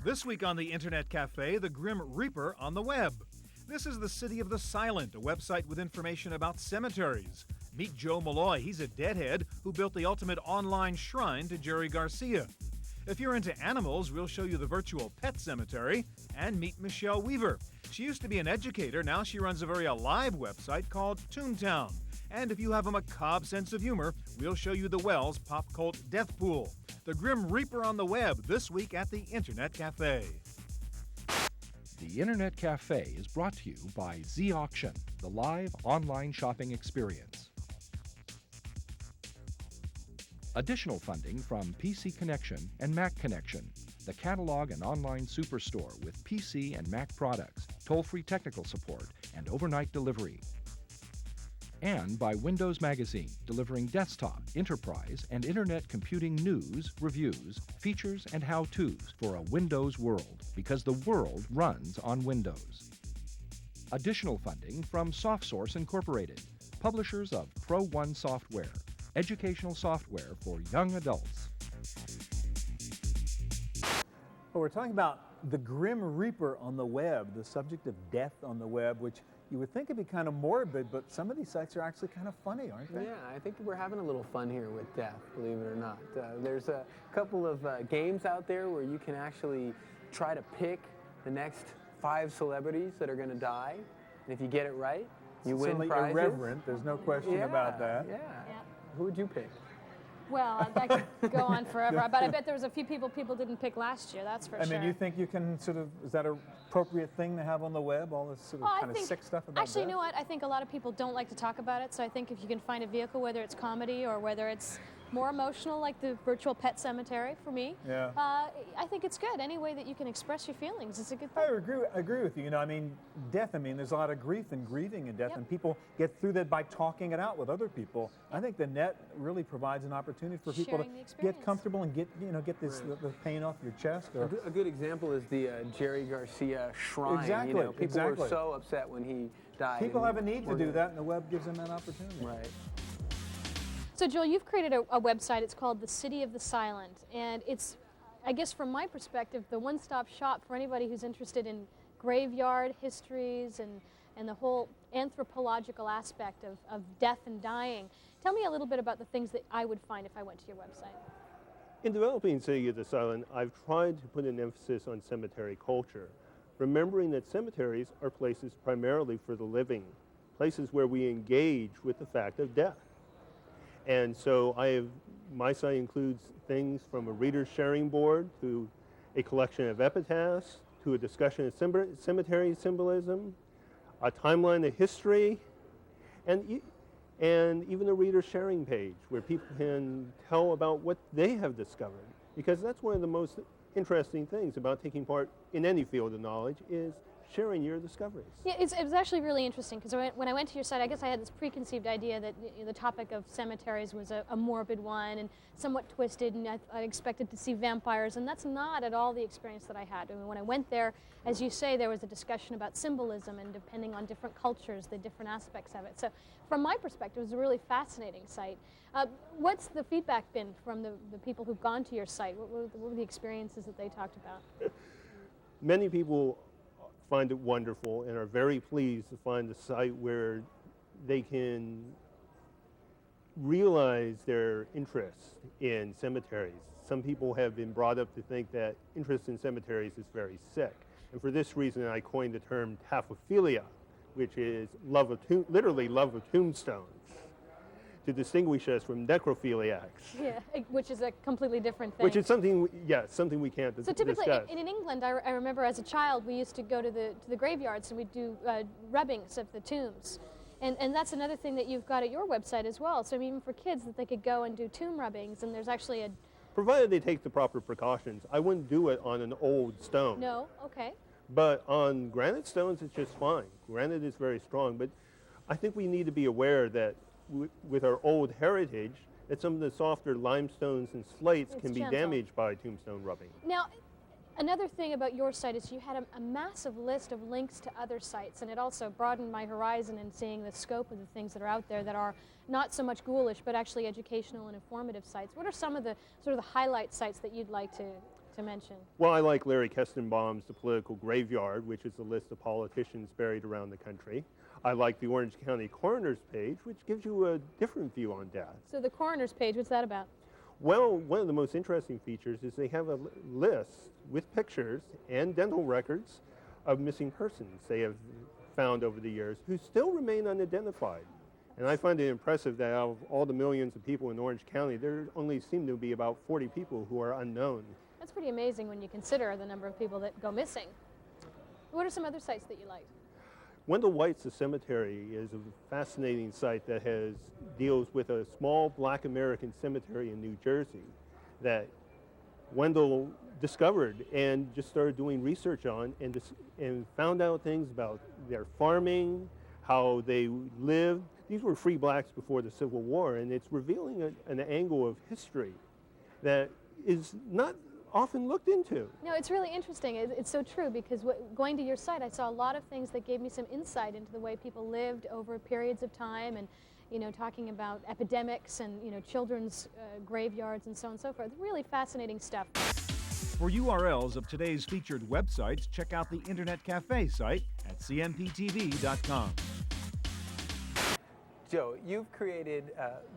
This week on the Internet Cafe, the Grim Reaper on the web. This is the City of the Silent, a website with information about cemeteries. Meet Joe Malloy. He's a deadhead who built the ultimate online shrine to Jerry Garcia. If you're into animals, we'll show you the virtual pet cemetery. And meet Michelle Weaver. She used to be an educator. Now she runs a very alive website called Toontown. And if you have a macabre sense of humor, we'll show you the Wells pop cult death pool. The Grim Reaper on the web, this week at the Internet Cafe. The Internet Cafe is brought to you by Z-Auction, the live online shopping experience. Additional funding from PC Connection and Mac Connection, the catalog and online superstore with PC and Mac products, toll-free technical support, and overnight delivery. And by Windows Magazine, delivering desktop, enterprise, and internet computing news, reviews, features, and how-tos for a Windows world, because the world runs on Windows. Additional funding from SoftSource Incorporated, publishers of Pro One software, educational software for young adults. Well, we're talking about the Grim Reaper on the web, the subject of death on the web, which you would think it'd be kind of morbid, but some of these sites are actually kind of funny, aren't they? Yeah, I think we're having a little fun here with death, believe it or not. There's a couple of games out there where you can actually try to pick the next 5 celebrities that are going to die, and if you get it right, you win certainly prizes. Irreverent, there's no question about that. Yeah. Who would you pick? Well, I could go on forever, but I bet there was a few people didn't pick last year, that's for sure. I mean, you think you can sort of, is that an appropriate thing to have on the web, all this sort of kind of sick stuff about actually, death? you know what? I think a lot of people don't like to talk about it, so I think if you can find a vehicle, whether it's comedy or whether it's more emotional, like the virtual pet cemetery for me, yeah. I think it's good. Any way that you can express your feelings is a good thing. I agree with you. You know, I mean, death, I mean, there's a lot of grief and grieving in death, Yep. and people get through that by talking it out with other people. I think the net really provides an opportunity for people Sharing the to experience. get comfortable and get this the pain off your chest. Or, A good example is the Jerry Garcia shrine. Exactly, You know, people exactly. were so upset when he died. people and have a need to do that, and the web gives them that opportunity. Right. So, Joel, you've created a website. It's called the City of the Silent, and it's, I guess from my perspective, the one-stop shop for anybody who's interested in graveyard histories and the whole anthropological aspect of death and dying. Tell me a little bit about the things that I would find if I went to your website. In developing City of the Silent, I've tried to put an emphasis on cemetery culture, remembering that cemeteries are places primarily for the living, places where we engage with the fact of death. And so my site includes things from a reader's sharing board to a collection of epitaphs to a discussion of cemetery symbolism, a timeline of history, and even a reader's sharing page where people can tell about what they have discovered. Because that's one of the most interesting things about taking part in any field of knowledge is sharing your discoveries. Yeah, it was actually really interesting because when I went to your site, I guess I had this preconceived idea that the topic of cemeteries was a morbid one and somewhat twisted, and I expected to see vampires, and that's not at all the experience that I had. I mean, when I went there, as you say, there was a discussion about symbolism and depending on different cultures, the different aspects of it. So from my perspective, it was a really fascinating site. What's the feedback been from the people who've gone to your site? What were the experiences that they talked about? Many people find it wonderful and are very pleased to find a site where they can realize their interest in cemeteries. Some people have been brought up to think that interest in cemeteries is very sick. And for this reason, I coined the term taphophilia, which is literally love of tombstones, to distinguish us from necrophiliacs. Yeah, which is a completely different thing. Which is something, something we can't discuss. So typically in England, I remember as a child, we used to go to the graveyards and we'd do rubbings of the tombs. And that's another thing that you've got at your website as well. So I mean, even for kids, that they could go and do tomb rubbings, and there's actually a... Provided they take the proper precautions. I wouldn't do it on an old stone. No? Okay. But on granite stones, it's just fine. Granite is very strong, but I think we need to be aware that with our old heritage, that some of the softer limestones and slates can be damaged by tombstone rubbing. Now, another thing about your site is you had a massive list of links to other sites, and it also broadened my horizon in seeing the scope of the things that are out there that are not so much ghoulish, but actually educational and informative sites. What are some of the sort of the highlight sites that you'd like to to mention? Well, I like Larry Kestenbaum's The Political Graveyard, which is a list of politicians buried around the country. I like the Orange County Coroner's page, which gives you a different view on death. So the coroner's page, what's that about? Well, one of the most interesting features is they have a list with pictures and dental records of missing persons they have found over the years who still remain unidentified. And I find it impressive that out of all the millions of people in Orange County, there only seem to be about 40 people who are unknown. That's pretty amazing when you consider the number of people that go missing. What are some other sites that you liked? Wendell White's The Cemetery is a fascinating site that deals with a small Black American cemetery in New Jersey that Wendell discovered and just started doing research on and found out things about their farming, how they lived. These were free blacks before the Civil War, and it's revealing an angle of history that is not often looked into. No, it's really interesting. It's so true because going to your site, I saw a lot of things that gave me some insight into the way people lived over periods of time, and talking about epidemics and children's graveyards and so on and so forth. Really fascinating stuff. For URLs of today's featured websites, check out the Internet Cafe site at cmptv.com. Joe, you've created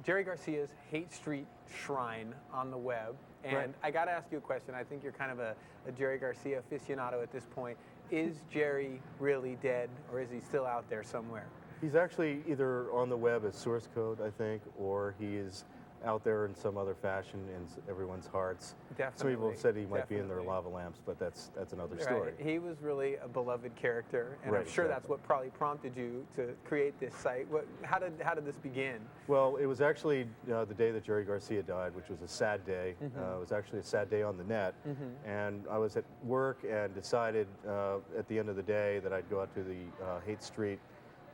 Jerry Garcia's Hate Street Shrine on the web. And Right. I got to ask you a question. I think you're kind of a Jerry Garcia aficionado at this point. Is Jerry really dead, or is he still out there somewhere? He's actually either on the web as source code, I think, or he is out there in some other fashion in everyone's hearts. Definitely. Some people have said he might be in their Definitely. lava lamps, but that's another story. Right. He was really a beloved character, and Right, I'm sure that's exactly. what probably prompted you to create this site. How did this begin? Well, it was actually the day that Jerry Garcia died, which was a sad day. It was actually a sad day on the net, and I was at work and decided at the end of the day that I'd go out to the Hate Street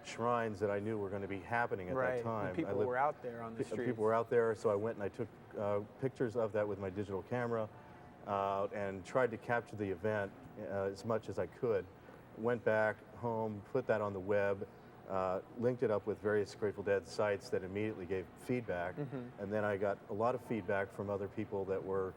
shrines that I knew were going to be happening at Right. that time. And people were out there on the streets. People were out there, so I went and I took pictures of that with my digital camera and tried to capture the event as much as I could. Went back home, put that on the web, linked it up with various Grateful Dead sites that immediately gave feedback, and then I got a lot of feedback from other people that were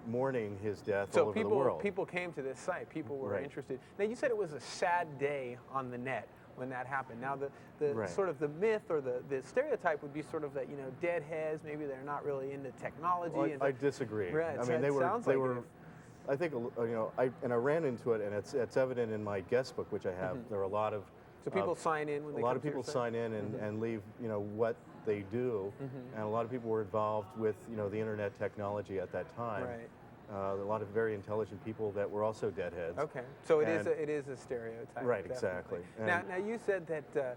mourning his death all over the world. People came to this site. People were Right. interested. Now, you said it was a sad day on the net when that happened. Now, the Right. sort of the myth or the stereotype would be sort of that, deadheads, maybe they're not really into technology. Well, and I disagree. Right, I so mean, they it were. sounds They like were. it. I think I ran into it, and it's evident in my guest book, which I have. There are a lot of. So people sign in when they A lot come of to your people site? sign in and leave what they do, and a lot of people were involved with the internet technology at that time. Right. A lot of very intelligent people that were also deadheads. Okay, so it And- is a stereotype. Right, definitely. exactly. Now, And- you said that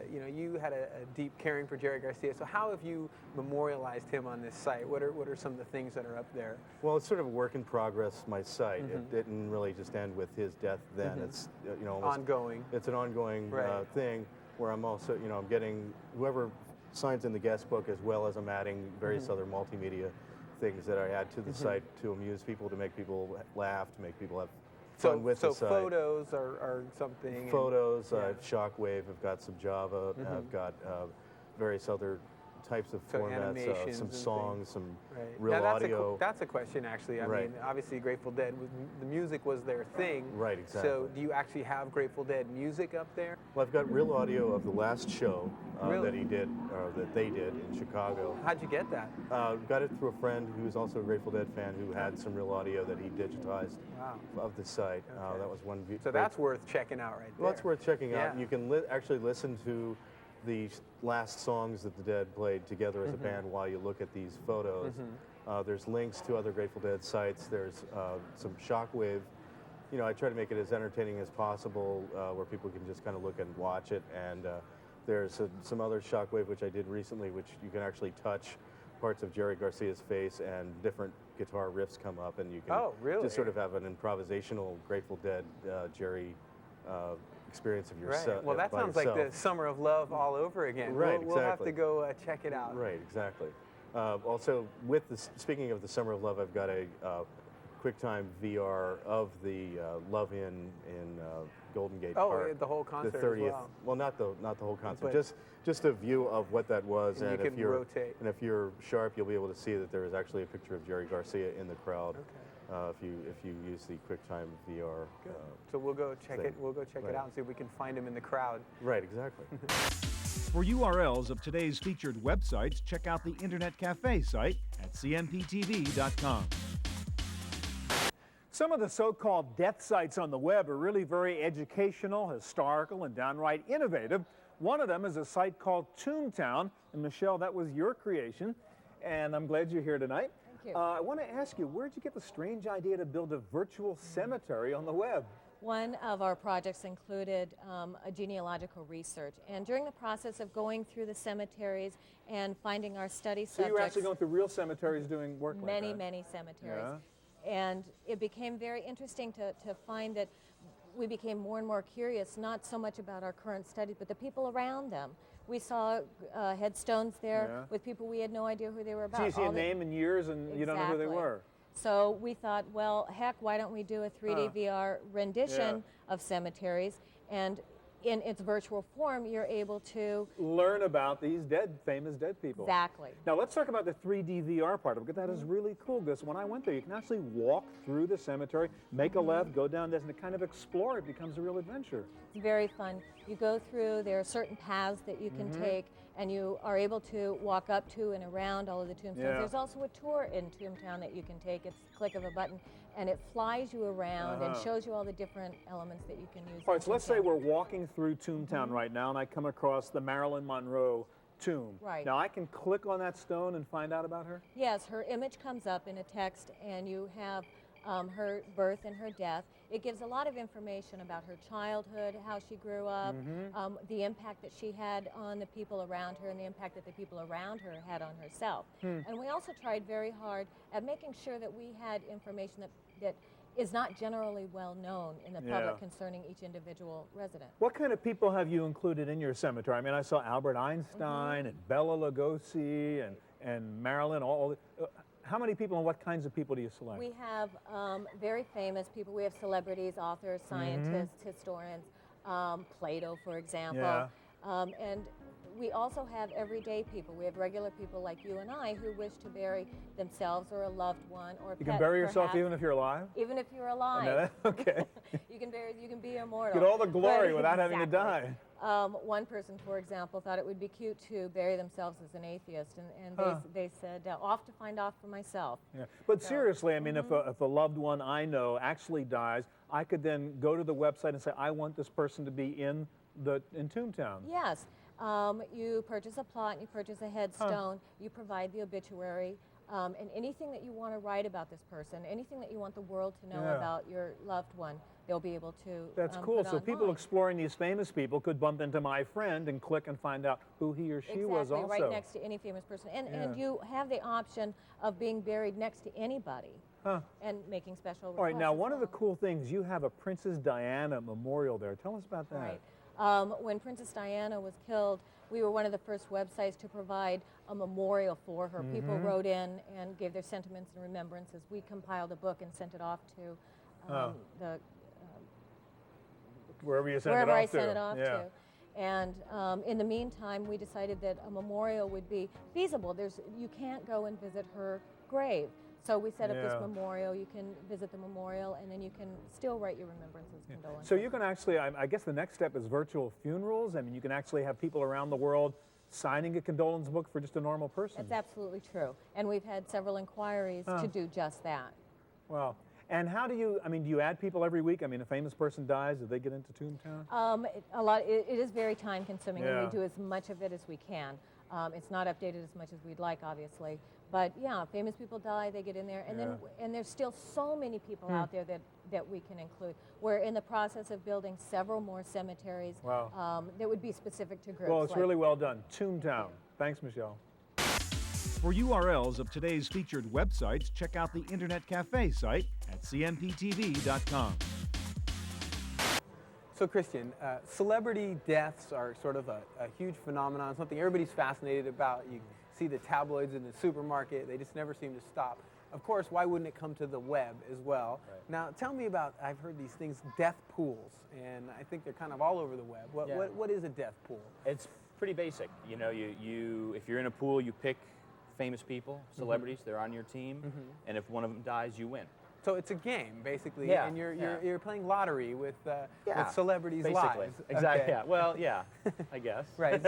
you had a deep caring for Jerry Garcia. So how have you memorialized him on this site? What are some of the things that are up there? Well, it's sort of a work in progress. My site. It didn't really just end with his death. Then it's almost Ongoing. It's an ongoing Right. thing where I'm also I'm getting whoever signs in the guest book, as well as I'm adding various other multimedia things that I add to the site to amuse people, to make people laugh, to make people have fun with the site. Photos are something. and- Photos, yeah. Shockwave, I've got some Java, I've got various other types of So formats, animations some and songs, things. some Right. real Now, audio. That's a question, actually. I Right. mean, obviously, Grateful Dead, the music was their thing. Right, So, exactly. do you actually have Grateful Dead music up there? Well, I've got real audio of the last show Really? that he did, or that they did in Chicago. How'd you get that? Got it through a friend who's also a Grateful Dead fan who had some real audio that he digitized Wow. of the site. Okay. That was one. So that's worth checking out right there. Well, that's worth checking out. Yeah. You can actually listen to the last songs that the Dead played together as a band while you look at these photos. There's links to other Grateful Dead sites. There's some Shockwave. I try to make it as entertaining as possible, where people can just kind of look and watch it. And there's some other Shockwave which I did recently, which you can actually touch parts of Jerry Garcia's face, and different guitar riffs come up, and you can Oh, really? just sort of have an improvisational Grateful Dead Jerry experience of Right. yourself. Well, that sounds like the Summer of Love all over again. Right, We'll have exactly. to go check it out. Right, exactly. Also, speaking of the Summer of Love, I've got a QuickTime VR of the Love in Golden Gate Oh, Park. the whole concert The as 30th. well. Well, not the whole concert. But- just a view of what that was, And you if can you're rotate. and if you're sharp, you'll be able to see that there is actually a picture of Jerry Garcia in the crowd. if you use the QuickTime VR. So we'll go check thing. it. We'll go check it out and see if we can find him in the crowd. Right, exactly. For URLs of today's featured websites, check out the Internet Cafe site at cmptv.com. Some of the so-called death sites on the web are really very educational, historical, and downright innovative. One of them is a site called Toontown. And Michelle, that was your creation, and I'm glad you're here tonight. Thank you. I want to ask you, where did you get the strange idea to build a virtual cemetery on the web? One of our projects included a genealogical research, and during the process of going through the cemeteries and finding our study So subjects, you were actually going through real cemeteries doing work like that? many cemeteries. Yeah. And it became very interesting to find that we became more and more curious, not so much about our current studies, but the people around them. We saw headstones there with people we had no idea who they were about. So you see a name and years and you don't know who they were. So we thought, well, heck, why don't we do a 3D VR rendition of cemeteries? And in its virtual form, you're able to learn about these famous dead people. Exactly. Now let's talk about the 3D VR part of it, because that is really cool. Because when I went there, you can actually walk through the cemetery, make a left, go down this, and to kind of explore, it becomes a real adventure. It's very fun. You go through, there are certain paths that you can take, and you are able to walk up to and around all of the tombstones. There's also a tour in Toontown that you can take. It's a click of a button, and it flies you around and shows you all the different elements that you can use. All right, so let's say we're walking through Toontown right now, and I come across the Marilyn Monroe tomb. Right. Now I can click on that stone and find out about her? Yes, her image comes up in a text, and you have her birth and her death. It gives a lot of information about her childhood, how she grew up, the impact that she had on the people around her, and the impact that the people around her had on herself. And we also tried very hard at making sure that we had information that is not generally well known in the public concerning each individual resident. What kind of people have you included in your cemetery? I mean, I saw Albert Einstein and Bela Lugosi and Marilyn, how many people and what kinds of people do you select? We have very famous people. We have celebrities, authors, scientists, historians, Plato, for example. And we also have everyday people. We have regular people like you and I who wish to bury themselves or a loved one or a You pet, can bury yourself perhaps. even if you're alive? Even if you're alive. Okay. You can be immortal. Get all the glory But- without having to Exactly. die. One person, for example, thought it would be cute to bury themselves as an atheist, and they said, off to find off for myself. Yeah. But seriously, I mean, if a loved one I know actually dies, I could then go to the website and say, I want this person to be in Toontown. Yes. You purchase a plot, you purchase a headstone, you provide the obituary, and anything that you want to write about this person, anything that you want the world to know about your loved one, they'll be able to That's cool. put So people online. exploring these famous people could bump into my friend and click and find out who he or she was also. right next to any famous person. And you have the option of being buried next to anybody and making special requests. All right, now as one of the well. cool things, you have a Princess Diana memorial there. Tell us about that. Right. When Princess Diana was killed, we were one of the first websites to provide a memorial for her. People wrote in and gave their sentiments and remembrances. We compiled a book and sent it off to Wherever you send wherever it I off to. sent it off to. And in the meantime, we decided that a memorial would be feasible. You can't go and visit her grave. So we set up this memorial. You can visit the memorial, and then you can still write your remembrances, condolences. So you can actually, I guess the next step is virtual funerals. I mean, you can actually have people around the world signing a condolence book for just a normal person. That's absolutely true. And we've had several inquiries to do just that. Wow. And how do you add people every week? I mean, a famous person dies, do they get into Toontown? It is very time consuming, and we do as much of it as we can. It's not updated as much as we'd like, obviously. But yeah, famous people die, they get in there. And and there's still so many people out there that we can include. We're in the process of building several more cemeteries that would be specific to groups. Well, it's really well done. Toontown. Thanks, Michelle. For URLs of today's featured websites, check out the Internet Cafe site at cmptv.com. So Christian, celebrity deaths are sort of a huge phenomenon, something everybody's fascinated about. You see the tabloids in the supermarket, they just never seem to stop. Of course, why wouldn't it come to the web as well? Right. Now, tell me about, I've heard these things, death pools, and I think they're kind of all over the web. What is a death pool? It's pretty basic. You know, you if you're in a pool, you pick famous people, celebrities, they're on your team, and if one of them dies, you win. So it's a game, basically, Yeah, and you're playing lottery with celebrities' basically. lives. Exactly. Okay. Yeah. Well, yeah, I guess. Right.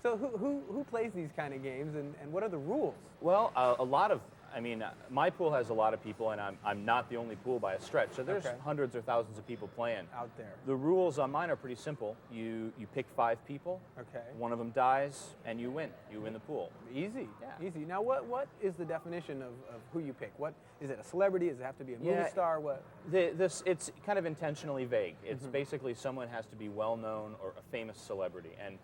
So who plays these kind of games, and what are the rules? Well, a lot of, I mean, my pool has a lot of people, and I'm not the only pool by a stretch. So there's hundreds or thousands of people playing out there. The rules on mine are pretty simple. You pick 5 people. Okay. One of them dies, and you win. You win the pool. Easy. Yeah. Easy. Now, what is the definition of who you pick? What is it? A celebrity? Does it have to be a movie star? What? It's kind of intentionally vague. It's basically someone has to be well known or a famous celebrity, and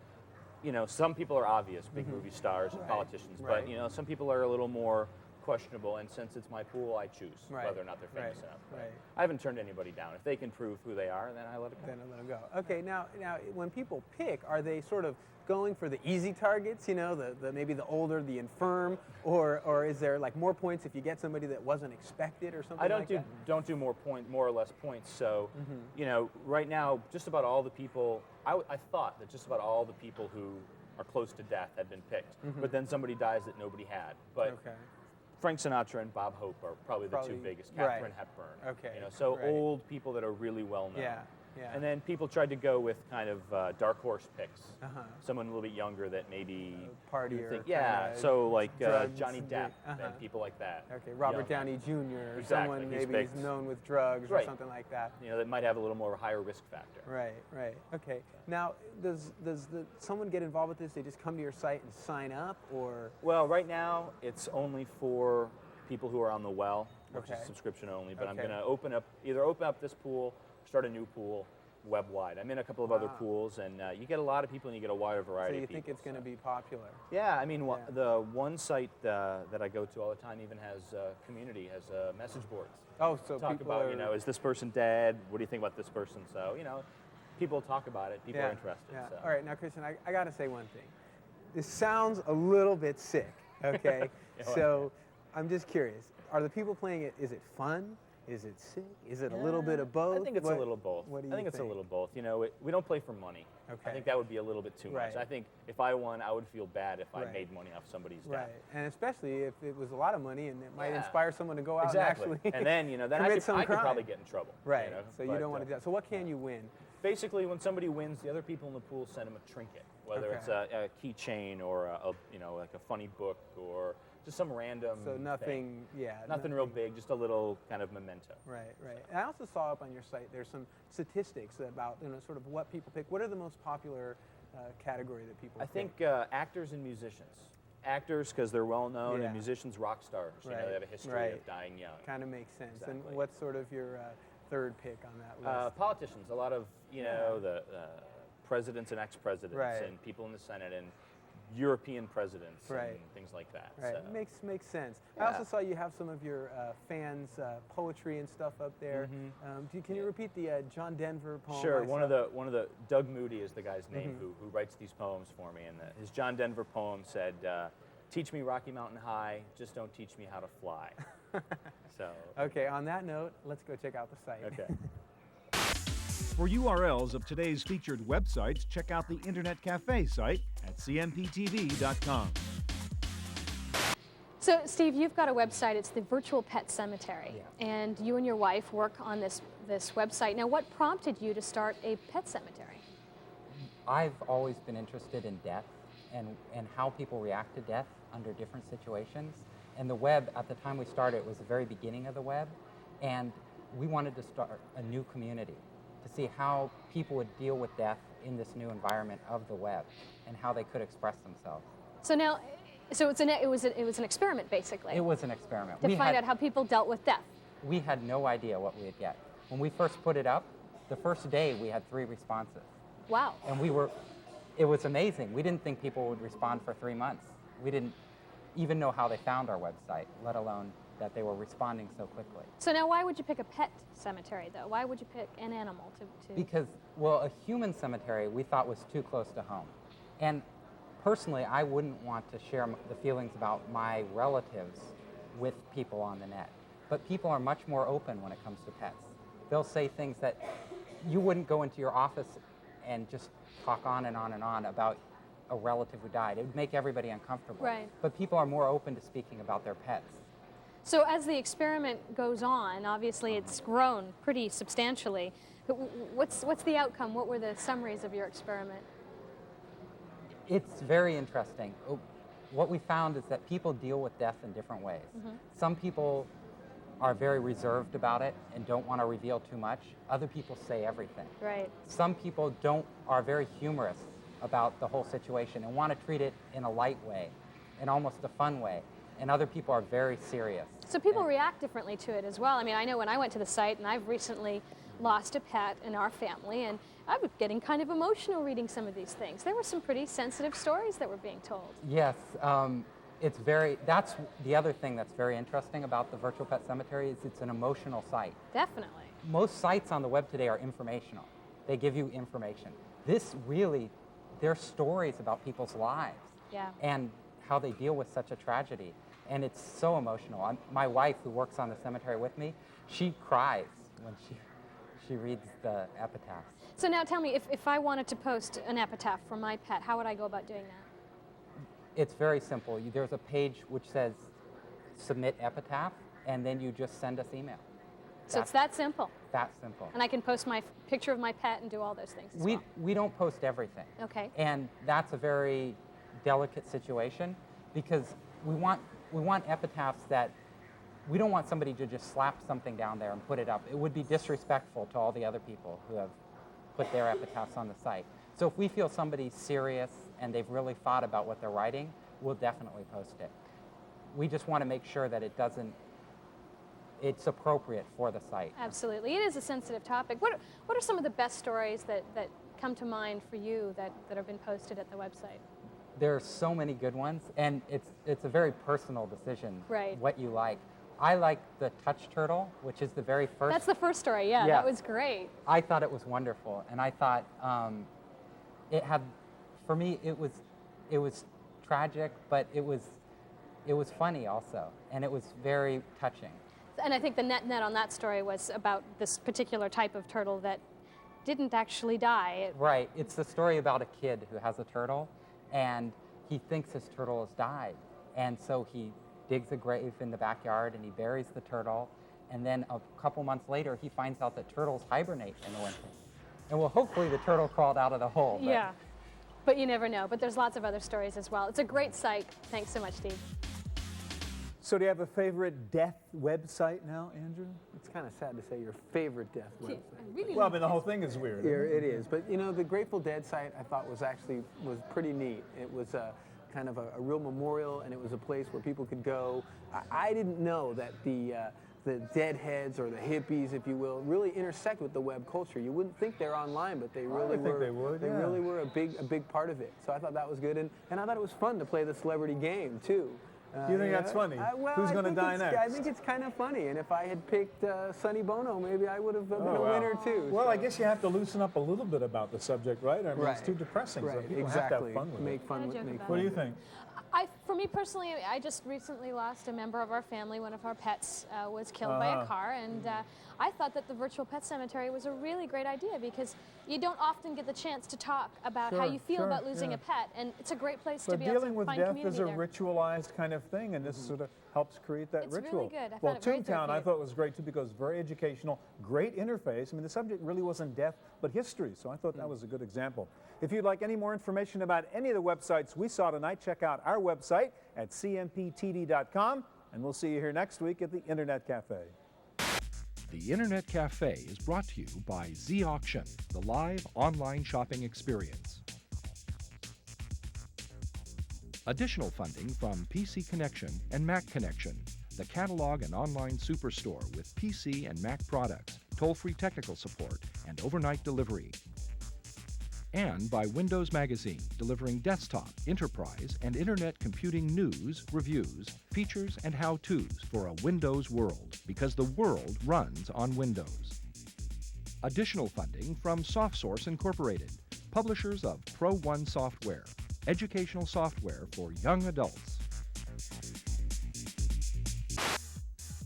you know, some people are obvious, big movie stars and politicians, but you know, some people are a little more questionable, and since it's my pool, I choose whether or not they're famous enough. Right. I haven't turned anybody down. If they can prove who they are, then I let it go. Then I let them go. Okay, now when people pick, are they sort of going for the easy targets, you know, the maybe the older, the infirm, or is there like more points if you get somebody that wasn't expected or something like that? I don't do more or less points. So, you know, right now, just about all the people, I thought that just about all the people who are close to death had been picked, but then somebody dies that nobody had. But Frank Sinatra and Bob Hope are probably the two biggest. Katharine Hepburn. Okay. You know, so old people that are really well known. Yeah. And then people tried to go with kind of dark horse picks. Someone a little bit younger that maybe partier. So like Johnny Depp and people like that. Okay, Robert Downey Jr. or someone maybe is known with drugs or something like that. You know, that might have a little more of a higher risk factor. Right. Okay. Now, does someone get involved with this? They just come to your site and sign up, or? Well, right now it's only for people who are on the well, which is subscription only. But I'm going to either open up this pool, start a new pool, web-wide. I'm in a couple of other pools, and you get a lot of people, and you get a wider variety of people. So you think it's going to be popular? Yeah, I mean, the one site that I go to all the time even has community, has message boards. Oh, so talk people about, you know, is this person dead? What do you think about this person? So, you know, people talk about it. People are interested. Yeah. So. All right, now, Christian, I got to say one thing. This sounds a little bit sick, okay? So I'm just curious. Are the people playing it, is it fun? Is it sick? Is it a little bit of both? I think it's a little both. What do you think it's a little both. You know, we don't play for money. Okay. I think that would be a little bit too much. I think if I won, I would feel bad if I made money off somebody's death. Right, and especially if it was a lot of money and it might inspire someone to go out and actually and then, you know, then I could probably get in trouble. Right, you know? so you don't want to do that. So what can you win? Basically, when somebody wins, the other people in the pool send them a trinket, whether it's a keychain or you know, like a funny book or just some random nothing, thing. Nothing real big, just a little kind of memento. Right. And I also saw up on your site there's some statistics about, you know, sort of what people pick. What are the most popular category that people pick? I think actors and musicians. Actors because they're well known, and musicians rock stars. You know, they have a history of dying young. Kind of makes sense. And what's sort of your third pick on that list? Politicians. A lot of, you know, the presidents and ex-presidents and people in the Senate and European presidents and things like that. Right, So. makes sense. I also saw you have some of your fans' poetry and stuff up there. Can you repeat the John Denver poem? Sure. One of the Doug Moody is the guy's name who writes these poems for me, and his John Denver poem said, "Teach me Rocky Mountain High, just don't teach me how to fly." So. Okay. On that note, let's go check out the site. Okay. For URLs of today's featured websites, check out the Internet Cafe site at cmptv.com. So, Steve, you've got a website. It's the Virtual Pet Cemetery, and you and your wife work on this website. Now, what prompted you to start a pet cemetery? I've always been interested in death and how people react to death under different situations. And the web, at the time we started, was the very beginning of the web, and we wanted to start a new community to see how people would deal with death in this new environment of the web and how they could express themselves. So now, it was an experiment, basically. It was an experiment. To find out how people dealt with death. We had no idea what we would get. When we first put it up, the first day we had 3 responses. Wow. And it was amazing. We didn't think people would respond for 3 months. We didn't even know how they found our website, let alone that they were responding so quickly. So now why would you pick a pet cemetery, though? Why would you pick an animal to... Because, well, a human cemetery we thought was too close to home. And personally, I wouldn't want to share the feelings about my relatives with people on the net. But people are much more open when it comes to pets. They'll say things that you wouldn't go into your office and just talk on and on and on about a relative who died. It would make everybody uncomfortable. Right. But people are more open to speaking about their pets. So as the experiment goes on, obviously it's grown pretty substantially. What's the outcome? What were the summaries of your experiment? It's very interesting. What we found is that people deal with death in different ways. Some people are very reserved about it and don't want to reveal too much. Other people say everything. Right. Some people are very humorous about the whole situation and want to treat it in a light way, in almost a fun way. And other people are very serious. So people react differently to it as well. I mean, I know when I went to the site, and I've recently lost a pet in our family, and I was getting kind of emotional reading some of these things. There were some pretty sensitive stories that were being told. Yes, that's the other thing that's very interesting about the Virtual Pet Cemetery is it's an emotional site. Definitely. Most sites on the web today are informational. They give you information. This really, they're stories about people's lives. Yeah. And how they deal with such a tragedy. And it's so emotional. My wife, who works on the cemetery with me, she cries when she reads the epitaphs. So now tell me, if I wanted to post an epitaph for my pet, how would I go about doing that? It's very simple. There's a page which says submit epitaph, and then you just send us email. So it's that simple? That simple. And I can post my picture of my pet and do all those things as well? We don't post everything. Okay. And that's a very delicate situation because we want epitaphs that we don't want somebody to just slap something down there and put it up. It would be disrespectful to all the other people who have put their epitaphs on the site. So if we feel somebody's serious and they've really thought about what they're writing, we'll definitely post it. We just want to make sure that it's appropriate for the site. Absolutely. It is a sensitive topic. What are some of the best stories that come to mind for you that have been posted at the website? There are so many good ones, and it's a very personal decision, right, what you like. I like the touch turtle, which is the very first. That's the first story, yeah. That was great. I thought it was wonderful, and I thought it had, for me, it was tragic, but it was funny also, and it was very touching. And I think the net on that story was about this particular type of turtle that didn't actually die. Right. It's the story about a kid who has a turtle, and he thinks his turtle has died. And so he digs a grave in the backyard, and he buries the turtle. And then a couple months later, he finds out that turtles hibernate in the winter. And well, hopefully the turtle crawled out of the hole. But yeah. But you never know. But there's lots of other stories as well. It's a great site. Thanks so much, Steve. So do you have a favorite death website now, Andrew? It's kind of sad to say your favorite death website. Well, I mean, the whole thing is weird. It is. But, you know, the Grateful Dead site I thought was pretty neat. It was kind of a real memorial, and it was a place where people could go. I didn't know that the deadheads or the hippies, if you will, really intersect with the web culture. You wouldn't think they're online, but they really were. They would. They really were a big part of it. So I thought that was good, and I thought it was fun to play the celebrity game too. Do you think that's funny? Who's going to die next? I think it's kind of funny, and if I had picked Sonny Bono, maybe I would have been a winner too. Well, so. I guess you have to loosen up a little bit about the subject, right? I mean, it's too depressing. Right, so people exactly. have to have fun with make it. fun. What do you think? For me personally, I just recently lost a member of our family. One of our pets was killed by a car, and I thought that the Virtual Pet Cemetery was a really great idea because you don't often get the chance to talk about how you feel about losing a pet, and it's a great place to be able to find community there. Dealing with death is a ritualized kind of thing, and this sort of helps create that ritual. It's really good. Well, Toontown I thought was great too because very educational, great interface. I mean, the subject really wasn't death, but history, so I thought that was a good example. If you'd like any more information about any of the websites we saw tonight, check out our website at cmptd.com, and we'll see you here next week at the Internet Cafe. The Internet Cafe is brought to you by Z-Auction, the live online shopping experience. Additional funding from PC Connection and Mac Connection, the catalog and online superstore with PC and Mac products, toll-free technical support, and overnight delivery. And by Windows Magazine, delivering desktop, enterprise, and internet computing news, reviews, features, and how-tos for a Windows world, because the world runs on Windows. Additional funding from SoftSource Incorporated, publishers of Pro One software, educational software for young adults.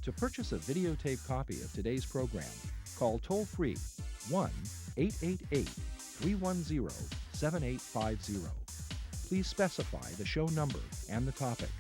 To purchase a videotape copy of today's program, call toll-free 1-888-310-7850. Please specify the show number and the topic.